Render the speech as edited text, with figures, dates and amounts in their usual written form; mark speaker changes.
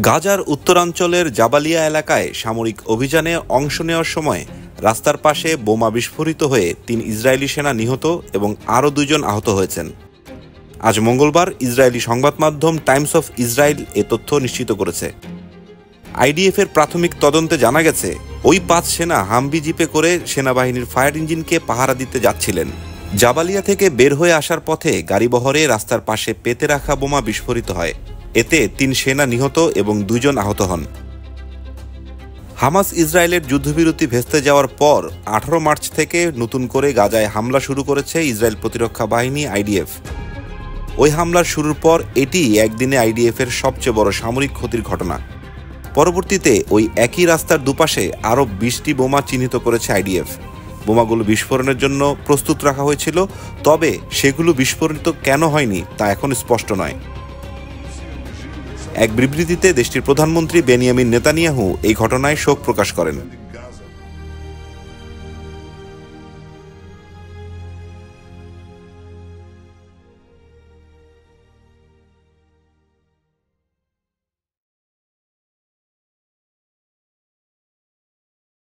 Speaker 1: গাজার উত্তরাঞ্চলের জাবালিয়া এলাকায় সামরিক অভিযানে অংশ নেওয়ার সময় রাস্তার পাশে বোমা বিস্ফোরিত হয়ে ৩ ইসরায়েলি সেনা নিহত এবং আরও ২ জন আহত হয়েছেন। আজ মঙ্গলবার ইসরায়েলি সংবাদ মাধ্যম টাইমস অফ ইসরায়েল এ তথ্য নিশ্চিত করেছে। আইডিএফের প্রাথমিক তদন্তে জানা গেছে, ওই ৫ সেনা হামভি জিপে করে সেনাবাহিনীর ফায়ার ইঞ্জিনকে পাহারা দিতে যাচ্ছিলেন। জাবালিয়া থেকে বের হয়ে আসার পথে গাড়িবহরে রাস্তার পাশে পেতে রাখা বোমা বিস্ফোরিত হয়। এতে ৩ সেনা নিহত এবং ২ জন আহত হন। হামাস ইসরায়েলের যুদ্ধবিরতি ভেস্তে যাওয়ার পর ১৮ মার্চ থেকে নতুন করে গাজায় হামলা শুরু করেছে ইসরায়েল প্রতিরক্ষা বাহিনী আইডিএফ। ওই হামলার শুরুর পর এটি একদিনে আইডিএফের সবচেয়ে বড় সামরিক ক্ষতির ঘটনা। পরবর্তীতে ওই একই রাস্তার দুপাশে আরও ২০টি বোমা চিহ্নিত করেছে আইডিএফ। বোমাগুলো বিস্ফোরণের জন্য প্রস্তুত রাখা হয়েছিল, তবে সেগুলো বিস্ফোরিত কেন হয়নি তা এখন স্পষ্ট নয়। এক বিবৃতিতে দেশটির প্রধানমন্ত্রী বেনিয়ামিন নেতানিয়াহু এই ঘটনায় শোক প্রকাশ করেন।